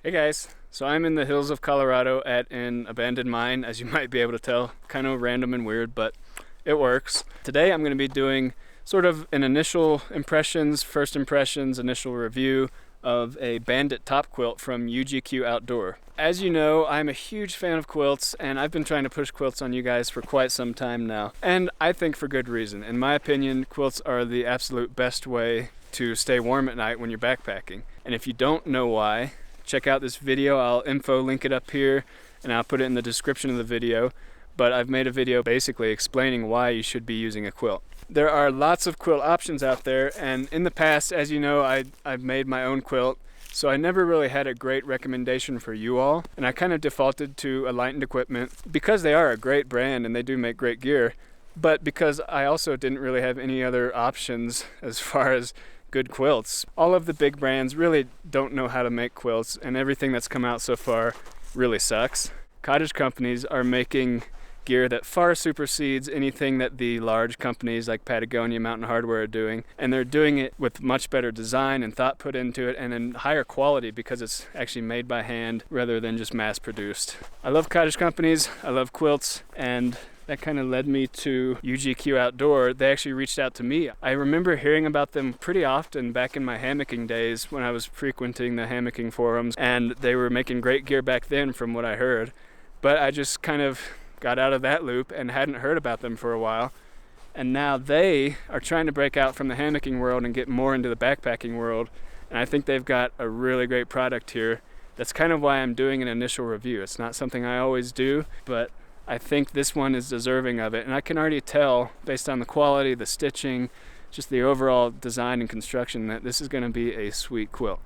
Hey guys, so I'm in the hills of Colorado at an abandoned mine, as you might be able to tell. Kind of random and weird, but it works. Today I'm going to be doing sort of an initial impressions, first impressions, initial review of a Bandit top quilt from UGQ Outdoor. As you know, I'm a huge fan of quilts, and I've been trying to push quilts on you guys for quite some time now. And I think for good reason. In my opinion, quilts are the absolute best way to stay warm at night when you're backpacking. And if you don't know why, check out this video. I'll link it up here, and I'll put it in the description of the video. But I've made a video basically explaining why you should be using a quilt. There are lots of quilt options out there, and in the past, as you know, I've made my own quilt, so I never really had a great recommendation for you all, and I kind of defaulted to Untitled Equipment because they are a great brand and they do make great gear, but because I also didn't really have any other options as far as good quilts. All of the big brands really don't know how to make quilts, and everything that's come out so far really sucks. Cottage companies are making gear that far supersedes anything that the large companies like Patagonia, Mountain Hardwear are doing, and they're doing it with much better design and thought put into it, and in higher quality because it's actually made by hand rather than just mass produced. I love cottage companies, I love quilts, and that kind of led me to UGQ Outdoor. They actually reached out to me. I remember hearing about them pretty often back in my hammocking days when I was frequenting the hammocking forums, and they were making great gear back then from what I heard, but I just kind of got out of that loop and hadn't heard about them for a while. And now they are trying to break out from the hammocking world and get more into the backpacking world. And I think they've got a really great product here. That's kind of why I'm doing an initial review. It's not something I always do, but I think this one is deserving of it. And I can already tell, based on the quality, the stitching, just the overall design and construction, that this is going to be a sweet quilt.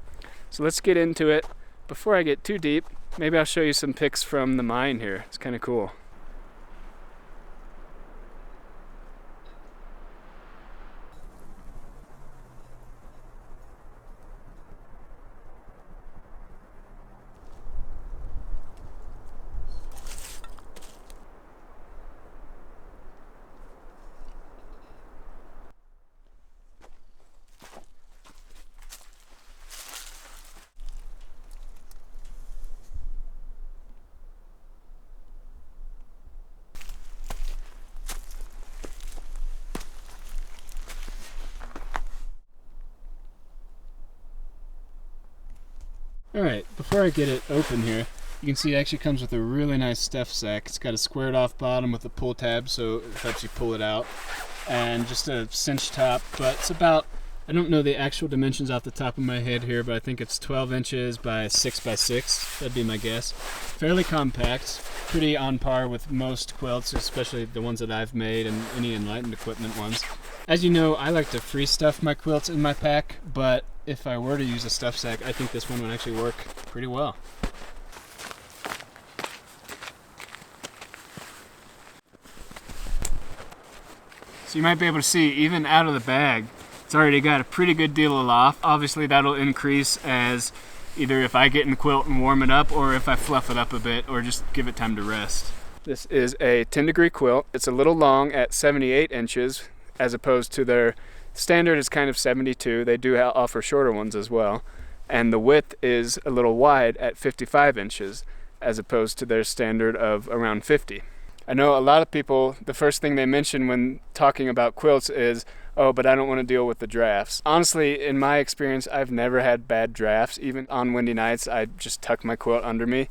So let's get into it. Before I get too deep, maybe I'll show you some pics from the mine here. It's kind of cool. Alright, before I get it open here, you can see it actually comes with a really nice stuff sack. It's got a squared off bottom with a pull tab, so it helps you pull it out, and just a cinch top, but it's about, I don't know the actual dimensions off the top of my head here, but I think it's 12 inches by 6 by 6, that'd be my guess. Fairly compact, pretty on par with most quilts, especially the ones that I've made and any Untitled Equipment ones. As you know, I like to free stuff my quilts in my pack, but if I were to use a stuff sack, I think this one would actually work pretty well. So you might be able to see, even out of the bag, it's already got a pretty good deal of loft. Obviously that'll increase as either if I get in the quilt and warm it up, or if I fluff it up a bit, or just give it time to rest. This is a 10-degree quilt. It's a little long at 78 inches, as opposed to their standard is kind of 72. They do offer shorter ones as well. And the width is a little wide at 55 inches, as opposed to their standard of around 50. I know a lot of people, the first thing they mention when talking about quilts is, oh, but I don't want to deal with the drafts. Honestly, in my experience, I've never had bad drafts. Even on windy nights, I just tuck my quilt under me.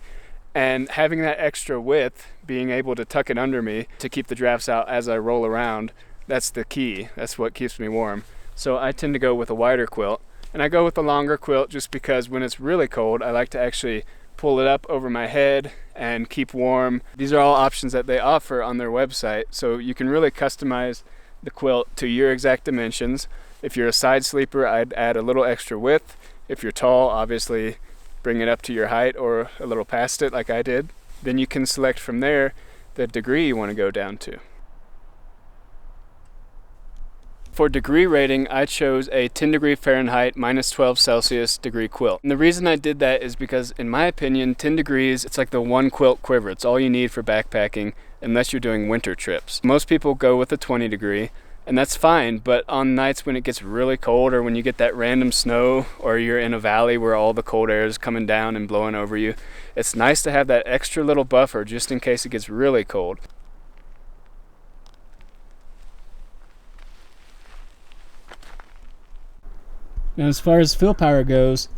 And having that extra width, being able to tuck it under me to keep the drafts out as I roll around, that's the key. That's what keeps me warm. So I tend to go with a wider quilt. And I go with a longer quilt just because when it's really cold, I like to actually pull it up over my head and keep warm. These are all options that they offer on their website. So you can really customize the quilt to your exact dimensions. If you're a side sleeper, I'd add a little extra width. If you're tall, obviously bring it up to your height or a little past it like I did. Then you can select from there the degree you want to go down to. For degree rating, I chose a 10 degree Fahrenheit minus 12 Celsius degree quilt. And the reason I did that is because, in my opinion, 10 degrees, it's like the one quilt quiver. It's all you need for backpacking unless you're doing winter trips. Most people go with a 20 degree, And that's fine, but on nights when it gets really cold, or when you get that random snow, or you're in a valley where all the cold air is coming down and blowing over you, it's nice to have that extra little buffer just in case it gets really cold. Now, as far as fill power goes,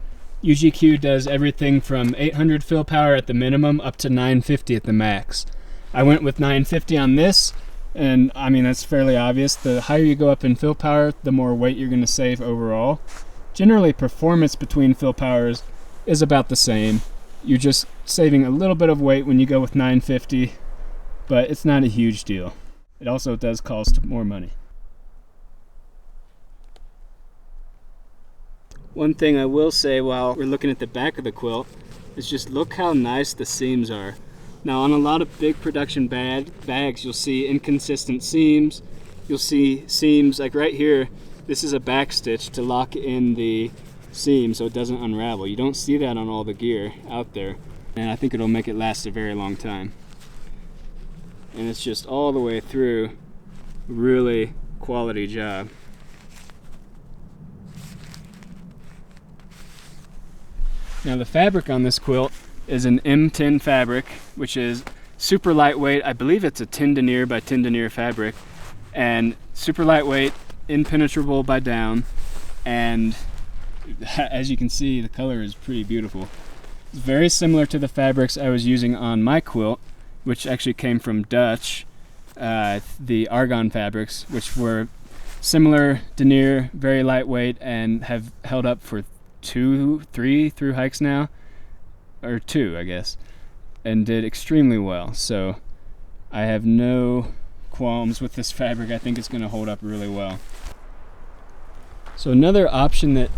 UGQ does everything from 800 fill power at the minimum up to 950 at the max. I went with 950 on this, and I mean, that's fairly obvious. The higher you go up in fill power, the more weight you're going to save overall. Generally, performance between fill powers is about the same. You're just saving a little bit of weight when you go with 950, but it's not a huge deal. It also does cost more money. One thing I will say while we're looking at the back of the quilt is just look how nice the seams are. Now, on a lot of big production bags, you'll see inconsistent seams. You'll see seams like right here. This is a back stitch to lock in the seam so it doesn't unravel. You don't see that on all the gear out there, and I think it'll make it last a very long time. And it's just all the way through, really quality job. Now, the fabric on this quilt is an M10 fabric, which is super lightweight. I believe it's a 10 denier by 10 denier fabric, and super lightweight, impenetrable by down, and as you can see, the color is pretty beautiful. It's very similar to the fabrics I was using on my quilt, which actually came from Dutch, the argon fabrics, which were similar denier, very lightweight, and have held up for 3 through hikes now, or 2 I guess, and did extremely well. So I have no qualms with this fabric. I think it's going to hold up really well. So another option that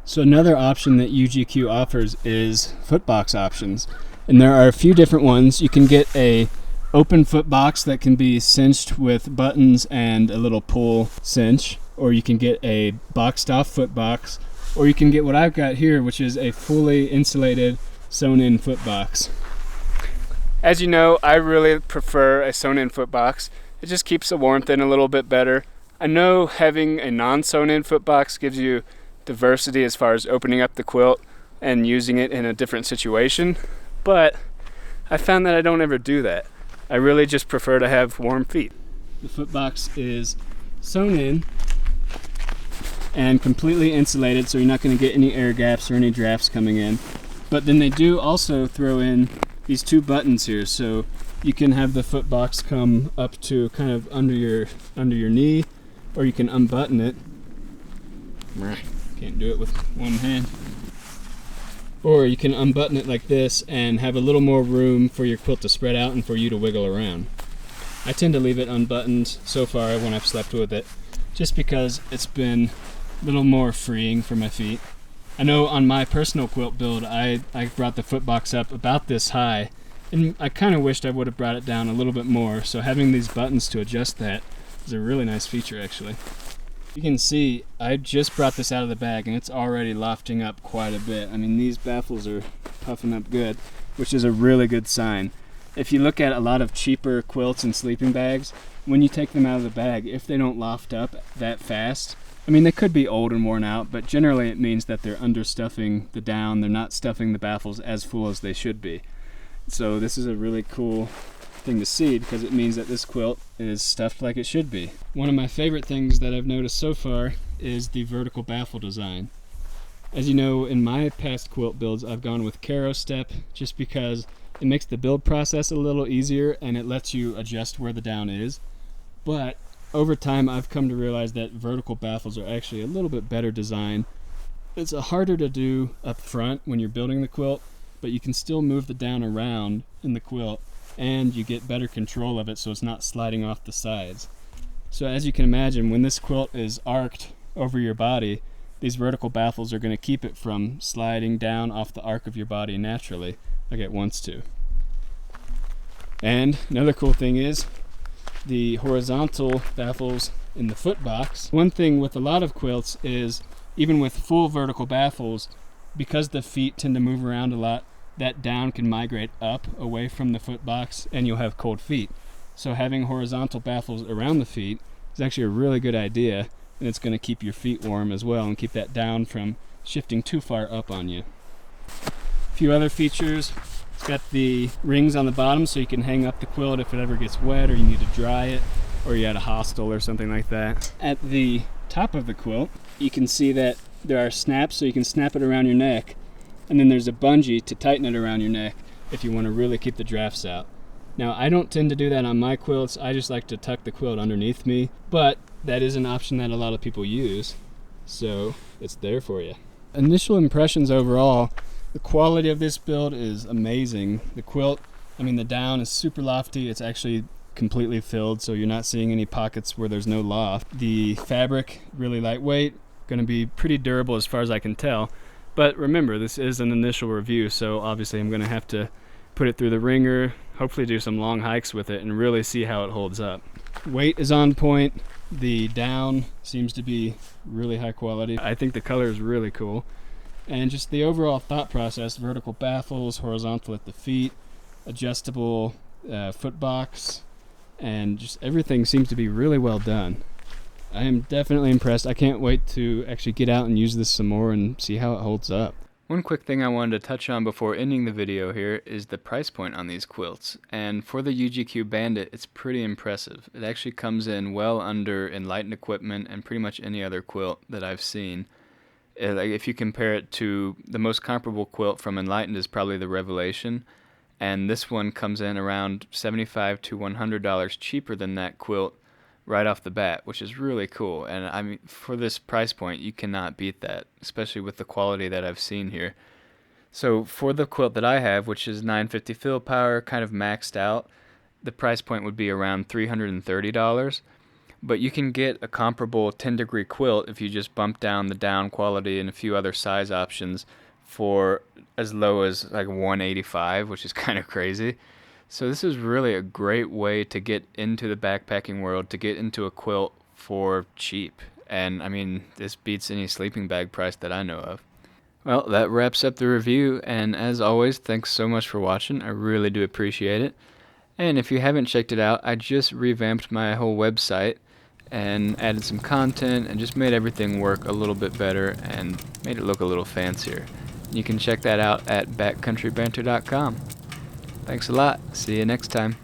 UGQ offers is footbox options, and there are a few different ones. You can get a open footbox that can be cinched with buttons and a little pull cinch, or you can get a boxed off footbox, or you can get what I've got here, which is a fully insulated sewn in footbox. As you know, I really prefer a sewn in footbox. It just keeps the warmth in a little bit better. I know having a non-sewn in footbox gives you diversity as far as opening up the quilt and using it in a different situation, but I found that I don't ever do that. I really just prefer to have warm feet. The footbox is sewn in and completely insulated, so you're not going to get any air gaps or any drafts coming in. But then they do also throw in these 2 buttons here, so you can have the footbox come up to kind of under your knee, or you can unbutton it. Can't do it with one hand. Or you can unbutton it like this and have a little more room for your quilt to spread out and for you to wiggle around. I tend to leave it unbuttoned so far when I've slept with it, just because it's been a little more freeing for my feet. I know on my personal quilt build, I brought the footbox up about this high, and I kind of wished I would have brought it down a little bit more, so having these buttons to adjust that is a really nice feature, actually. You can see I just brought this out of the bag, and it's already lofting up quite a bit. I mean, these baffles are puffing up good, which is a really good sign. If you look at a lot of cheaper quilts and sleeping bags, when you take them out of the bag, if they don't loft up that fast, I mean, they could be old and worn out, but generally it means that they're understuffing the down. They're not stuffing the baffles as full as they should be. So this is a really cool thing to see, because it means that this quilt is stuffed like it should be. One of my favorite things that I've noticed so far is the vertical baffle design. As you know, in my past quilt builds, I've gone with Caro step just because it makes the build process a little easier and it lets you adjust where the down is. But over time, I've come to realize that vertical baffles are actually a little bit better design. It's harder to do up front when you're building the quilt, but you can still move the down around in the quilt, and you get better control of it so it's not sliding off the sides. So as you can imagine, when this quilt is arced over your body, these vertical baffles are going to keep it from sliding down off the arc of your body naturally, like it wants to. And another cool thing is the horizontal baffles in the foot box. One thing with a lot of quilts is, even with full vertical baffles, because the feet tend to move around a lot, that down can migrate up away from the foot box and you'll have cold feet. So having horizontal baffles around the feet is actually a really good idea, and it's going to keep your feet warm as well and keep that down from shifting too far up on you. A few other features. It's got the rings on the bottom so you can hang up the quilt if it ever gets wet or you need to dry it, or you're at a hostel or something like that. At the top of the quilt, you can see that there are snaps, so you can snap it around your neck, and then there's a bungee to tighten it around your neck if you want to really keep the drafts out. Now, I don't tend to do that on my quilts. I just like to tuck the quilt underneath me, but that is an option that a lot of people use, so it's there for you. Initial impressions overall, the quality of this build is amazing. The quilt, the down is super lofty. It's actually completely filled, so you're not seeing any pockets where there's no loft. The fabric, really lightweight, going to be pretty durable as far as I can tell. But remember, this is an initial review, so obviously I'm going to have to put it through the ringer, hopefully do some long hikes with it, and really see how it holds up. Weight is on point. The down seems to be really high quality. I think the color is really cool. And just the overall thought process, vertical baffles, horizontal at the feet, adjustable foot box, and just everything seems to be really well done. I am definitely impressed. I can't wait to actually get out and use this some more and see how it holds up. One quick thing I wanted to touch on before ending the video here is the price point on these quilts. And for the UGQ Bandit, it's pretty impressive. It actually comes in well under Enlightened equipment and pretty much any other quilt that I've seen. Like if you compare it to the most comparable quilt from Enlightened is probably the Revelation, and this one comes in around $75 to $100 cheaper than that quilt right off the bat, which is really cool. And for this price point, you cannot beat that, especially with the quality that I've seen here. So for the quilt that I have, which is 950 fill power, kind of maxed out, the price point would be around $330. But you can get a comparable 10-degree quilt if you just bump down the down quality and a few other size options for as low as like $185, which is kind of crazy. So this is really a great way to get into the backpacking world, to get into a quilt for cheap. And this beats any sleeping bag price that I know of. Well, that wraps up the review, and as always, thanks so much for watching. I really do appreciate it. And if you haven't checked it out, I just revamped my whole website and added some content and just made everything work a little bit better and made it look a little fancier. You can check that out at backcountrybanter.com. Thanks a lot. See you next time.